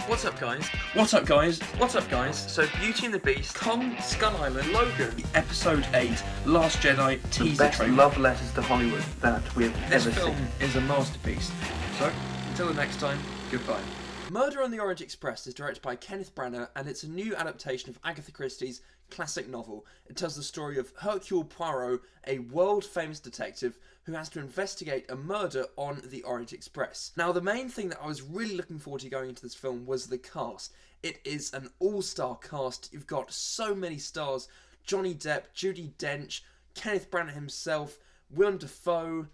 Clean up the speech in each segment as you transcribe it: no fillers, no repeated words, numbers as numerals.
What's up, guys? What's up, guys? What's up, guys? So, Beauty and the Beast, Kong Skull Island, Logan, Episode 8, Last Jedi The teaser best trailer. love letters to Hollywood that we've This ever film seen. is a masterpiece. So, until the next time, goodbye. Murder on the Orient Express is directed by Kenneth Branagh, and it's a new adaptation of Agatha Christie's classic novel. It tells the story of Hercule Poirot, a world-famous detective who has to investigate a murder on the Orient Express. Now, the main thing that I was really looking forward to going into this film was the cast. It is an all-star cast. You've got so many stars: Johnny Depp, Judi Dench, Kenneth Branagh himself, Willem Dafoe,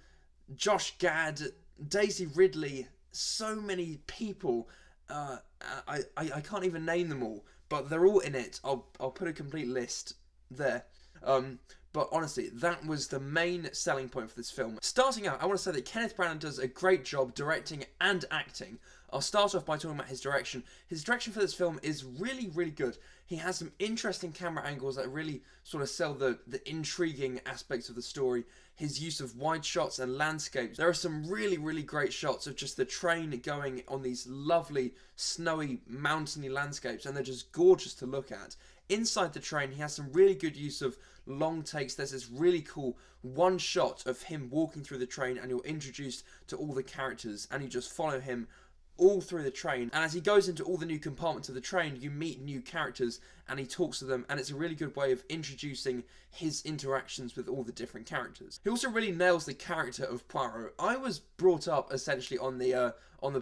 Josh Gad, Daisy Ridley. So many people. I can't even name them all, but they're all in it. I'll put a complete list there. But honestly, that was the main selling point for this film. Starting out, I want to say that Kenneth Branagh does a great job directing and acting. I'll start off by talking about his direction. His direction for this film is really, really good. He has some interesting camera angles that really sort of sell the intriguing aspects of the story. His use of wide shots and landscapes. There are some really, really great shots of just the train going on these lovely, snowy, mountainy landscapes, and they're just gorgeous to look at. Inside the train, he has some really good use of long takes. There's this really cool one shot of him walking through the train, and you're introduced to all the characters, and you just follow him all through the train, and as he goes into all the new compartments of the train, you meet new characters and he talks to them, and it's a really good way of introducing his interactions with all the different characters. He also really nails the character of Poirot. I was brought up essentially on the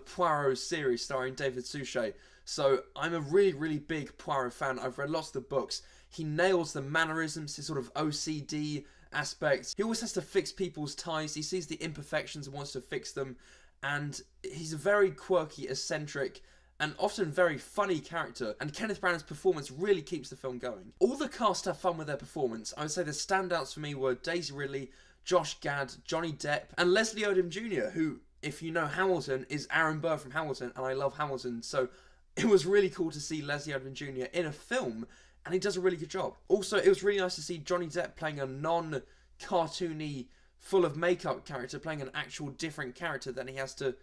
Poirot series starring David Suchet, so I'm a really, really big Poirot fan. I've read lots of the books. He nails the mannerisms, his sort of OCD aspects. He always has to fix people's ties. He sees the imperfections and wants to fix them. And he's a very quirky, eccentric, and often very funny character, and Kenneth Branagh's performance really keeps the film going. All the cast have fun with their performance. I would say the standouts for me were Daisy Ridley, Josh Gad, Johnny Depp, and Leslie Odom Jr., who, if you know Hamilton, is Aaron Burr from Hamilton, and I love Hamilton, so it was really cool to see Leslie Odom Jr. in a film, and he does a really good job. Also, it was really nice to see Johnny Depp playing a non-cartoony, full of makeup character, playing an actual different character that he has to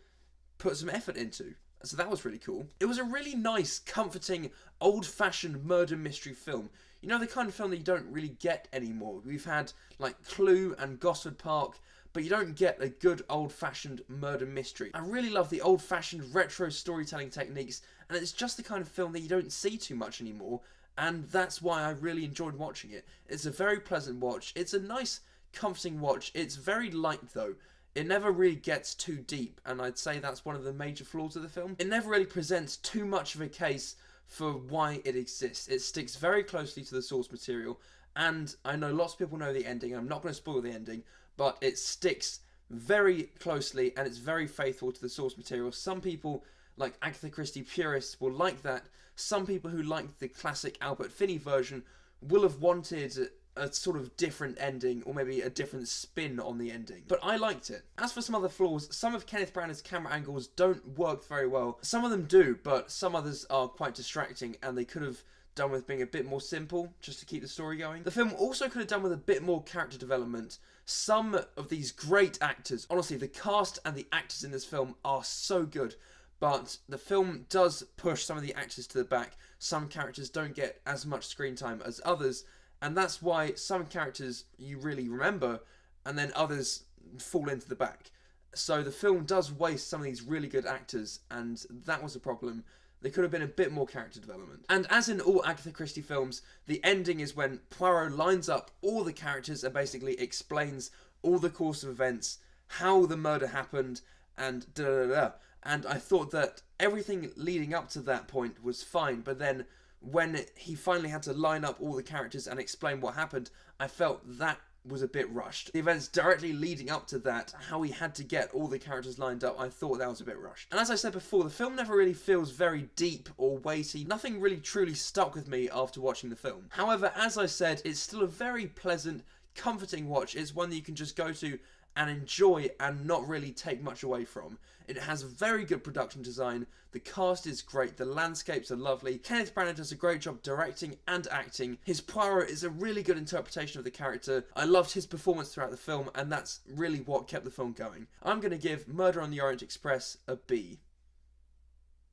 put some effort into. So that was really cool. It was a really nice, comforting, old-fashioned murder mystery film. You know, the kind of film that you don't really get anymore. We've had, like, Clue and Gosford Park, but you don't get a good old-fashioned murder mystery. I really love the old-fashioned retro storytelling techniques, and it's just the kind of film that you don't see too much anymore, and that's why I really enjoyed watching it. It's a very pleasant watch. It's a nice, comforting watch. It's very light though. It never really gets too deep, and I'd say that's one of the major flaws of the film. It never really presents too much of a case for why it exists. It sticks very closely to the source material, and I know lots of people know the ending. I'm not going to spoil the ending, but it sticks very closely and it's very faithful to the source material. Some people, like Agatha Christie purists, will like that. Some people who like the classic Albert Finney version will have wanted a sort of different ending, or maybe a different spin on the ending. But I liked it. As for some other flaws, some of Kenneth Branagh's camera angles don't work very well. Some of them do, but some others are quite distracting, and they could have done with being a bit more simple, just to keep the story going. The film also could have done with a bit more character development. Some of these great actors, honestly, the cast and the actors in this film are so good, but the film does push some of the actors to the back. Some characters don't get as much screen time as others, and that's why some characters you really remember, and then others fall into the back. So the film does waste some of these really good actors, and that was a problem. There could have been a bit more character development. And as in all Agatha Christie films, the ending is when Poirot lines up all the characters and basically explains all the course of events, how the murder happened, and da-da-da-da. And I thought that everything leading up to that point was fine, but then when he finally had to line up all the characters and explain what happened, I felt that was a bit rushed. The events directly leading up to that, how he had to get all the characters lined up, I thought that was a bit rushed. And as I said before, the film never really feels very deep or weighty. Nothing really truly stuck with me after watching the film. However, as I said, it's still a very pleasant, comforting watch. It's one that you can just go to and enjoy and not really take much away from. It has very good production design, the cast is great, the landscapes are lovely, Kenneth Branagh does a great job directing and acting, his Poirot is a really good interpretation of the character. I loved his performance throughout the film, and that's really what kept the film going. I'm going to give Murder on the Orient Express a B.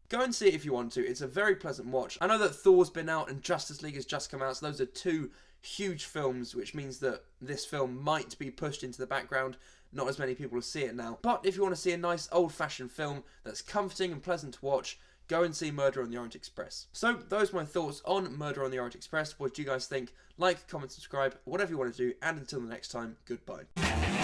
Go and see it if you want to. It's a very pleasant watch. I know that Thor's been out and Justice League has just come out, so those are two huge films, which means that this film might be pushed into the background. Not as many people will see it now. But if you want to see a nice old-fashioned film that's comforting and pleasant to watch, go and see Murder on the Orient Express. So those are my thoughts on Murder on the Orient Express. What do you guys think? Like, comment, subscribe, whatever you want to do. And until the next time, goodbye.